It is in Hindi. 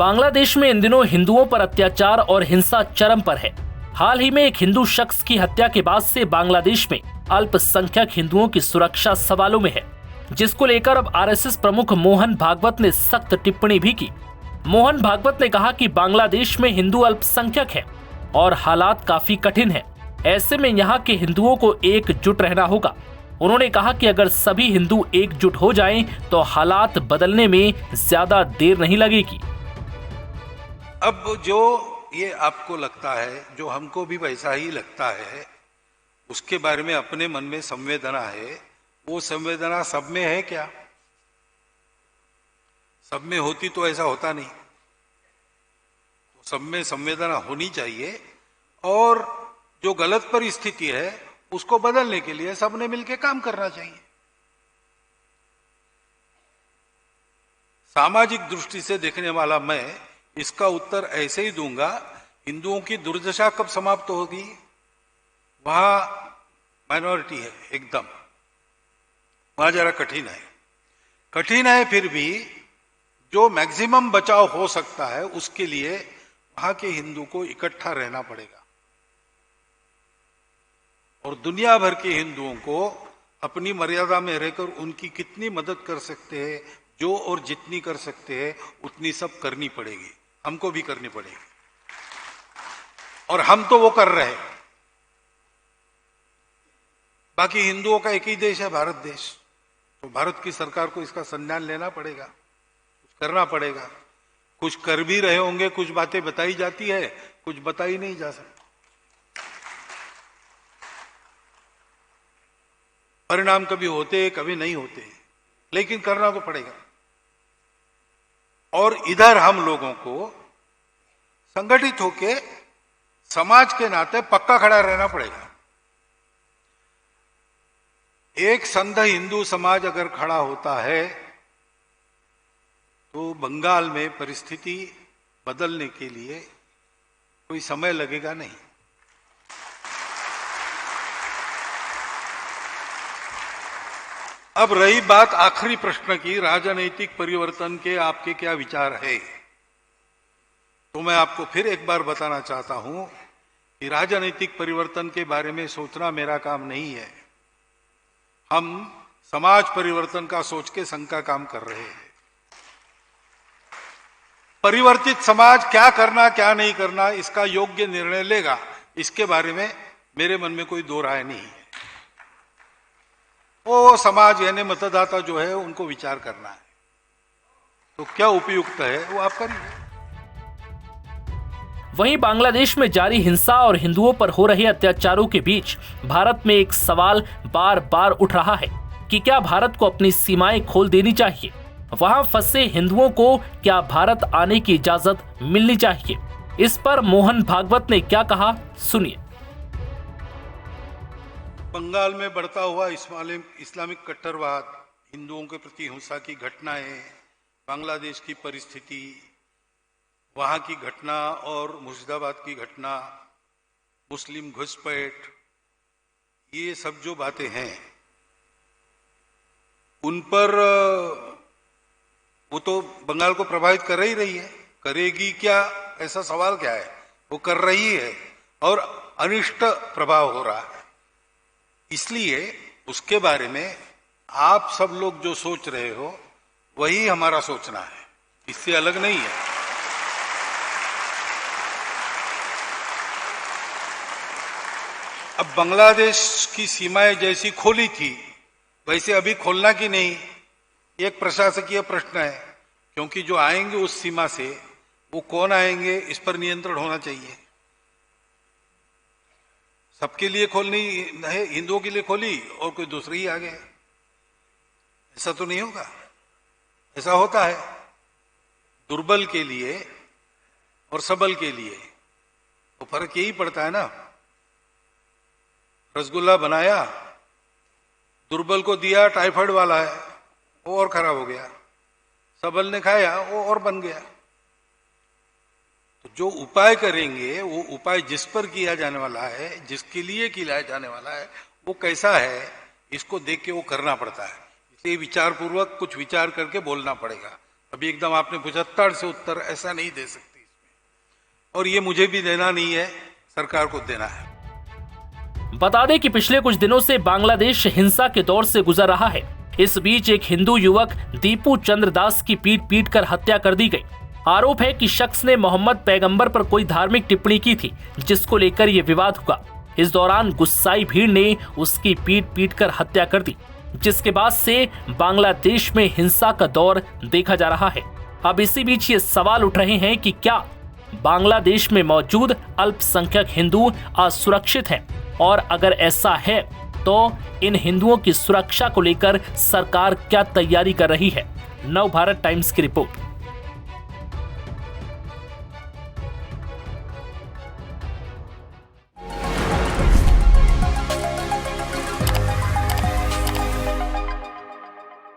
बांग्लादेश में इन दिनों हिंदुओं पर अत्याचार और हिंसा चरम पर है। हाल ही में एक हिंदू शख्स की हत्या के बाद से बांग्लादेश में अल्पसंख्यक हिंदुओं की सुरक्षा सवालों में है, जिसको लेकर अब आरएसएस प्रमुख मोहन भागवत ने सख्त टिप्पणी भी की। मोहन भागवत ने कहा कि बांग्लादेश में हिंदू अल्पसंख्यक है और हालात काफी कठिन है। ऐसे में यहाँ के हिंदुओं को एकजुट रहना होगा। उन्होंने कहा कि अगर सभी हिंदू एकजुट हो जाएं तो हालात बदलने में ज्यादा देर नहीं लगेगी। अब जो ये आपको लगता है, जो हमको भी वैसा ही लगता है, उसके बारे में अपने मन में संवेदना है, वो संवेदना सब में है क्या? सब में होती तो ऐसा होता नहीं। तो सब में संवेदना होनी चाहिए और जो गलत परिस्थिति है उसको बदलने के लिए सबने मिलकर काम करना चाहिए। सामाजिक दृष्टि से देखने वाला मैं इसका उत्तर ऐसे ही दूंगा, हिंदुओं की दुर्दशा कब समाप्त होगी? वहां माइनॉरिटी है एकदम, वहां जरा कठिन है, फिर भी जो मैक्सिमम बचाव हो सकता है उसके लिए वहां के हिंदू को इकट्ठा रहना पड़ेगा और दुनिया भर के हिंदुओं को अपनी मर्यादा में रहकर उनकी कितनी मदद कर सकते हैं, जो और जितनी कर सकते हैं उतनी सब करनी पड़ेगी, हमको भी करनी पड़ेगी। और हम तो वो कर रहे हैं। बाकी हिंदुओं का एक ही देश है, भारत देश। तो भारत की सरकार को इसका संज्ञान लेना पड़ेगा, कुछ करना पड़ेगा। कुछ कर भी रहे होंगे, कुछ बातें बताई जाती है, कुछ बताई नहीं जा सकती। परिणाम कभी होते कभी नहीं होते, लेकिन करना तो पड़ेगा। और इधर हम लोगों को संगठित होके समाज के नाते पक्का खड़ा रहना पड़ेगा। एक संघ हिंदू समाज अगर खड़ा होता है तो बंगाल में परिस्थिति बदलने के लिए कोई समय लगेगा नहीं। अब रही बात आखिरी प्रश्न की, राजनीतिक परिवर्तन के आपके क्या विचार है, तो मैं आपको फिर एक बार बताना चाहता हूं कि राजनीतिक परिवर्तन के बारे में सोचना मेरा काम नहीं है। हम समाज परिवर्तन का सोच के संघ का काम कर रहे हैं। परिवर्तित समाज क्या करना क्या नहीं करना इसका योग्य निर्णय लेगा, इसके बारे में मेरे मन में कोई दो राय नहीं है। वो समाज यानी मतदाता जो है उनको विचार करना है, तो क्या उपयुक्त है वो आप करिए। वहीं बांग्लादेश में जारी हिंसा और हिंदुओं पर हो रहे अत्याचारों के बीच भारत में एक सवाल बार बार उठ रहा है कि क्या भारत को अपनी सीमाएं खोल देनी चाहिए? वहां फंसे हिंदुओं को क्या भारत आने की इजाजत मिलनी चाहिए? इस पर मोहन भागवत ने क्या कहा, सुनिए। बंगाल में बढ़ता हुआ इस्लामिक कट्टरवाद, हिंदुओं के प्रति हिंसा की घटनाएं, बांग्लादेश की परिस्थिति, वहां की घटना और मुर्शिदाबाद की घटना, मुस्लिम घुसपैठ, ये सब जो बातें हैं उन पर वो तो बंगाल को प्रभावित कर ही रही है। करेगी क्या, ऐसा सवाल क्या है? वो कर रही है और अनिष्ट प्रभाव हो रहा है। इसलिए उसके बारे में आप सब लोग जो सोच रहे हो वही हमारा सोचना है, इससे अलग नहीं है। अब बांग्लादेश की सीमाएं जैसी खोली थी वैसे अभी खोलना की नहीं, एक प्रशासकीय प्रश्न है, क्योंकि जो आएंगे उस सीमा से वो कौन आएंगे इस पर नियंत्रण होना चाहिए। सबके लिए खोलनी है, हिंदुओं के लिए खोली और कोई दूसरे ही आ गए, ऐसा तो नहीं होगा। ऐसा होता है दुर्बल के लिए और सबल के लिए, तो फर्क यही पड़ता है ना। रसगुल्ला बनाया, दुर्बल को दिया, टाइफाइड वाला है, वो और खराब हो गया। सबल ने खाया, वो और बन गया। तो जो उपाय करेंगे वो उपाय जिस पर किया जाने वाला है, जिसके लिए किया जाने वाला है, वो कैसा है इसको देख के वो करना पड़ता है। इसलिए विचार पूर्वक कुछ विचार करके बोलना पड़ेगा, अभी एकदम आपने भुजत्ताड़ से उत्तर ऐसा नहीं दे सकती इसमें, और ये मुझे भी देना नहीं है, सरकार को देना है। बता दें कि पिछले कुछ दिनों से बांग्लादेश हिंसा के दौर से गुजर रहा है। इस बीच एक हिंदू युवक दीपू चंद्र दास की पीट कर हत्या कर दी गई। आरोप है कि शख्स ने मोहम्मद पैगंबर पर कोई धार्मिक टिप्पणी की थी, जिसको लेकर यह विवाद हुआ। इस दौरान गुस्साई भीड़ ने उसकी पीट कर हत्या कर दी, जिसके बाद से बांग्लादेश में हिंसा का दौर देखा जा रहा है। अब इसी बीच ये सवाल उठ रहे हैं कि क्या बांग्लादेश में मौजूद अल्पसंख्यक हिंदू असुरक्षित हैं, और अगर ऐसा है तो इन हिंदुओं की सुरक्षा को लेकर सरकार क्या तैयारी कर रही है। नव भारत टाइम्स की रिपोर्ट।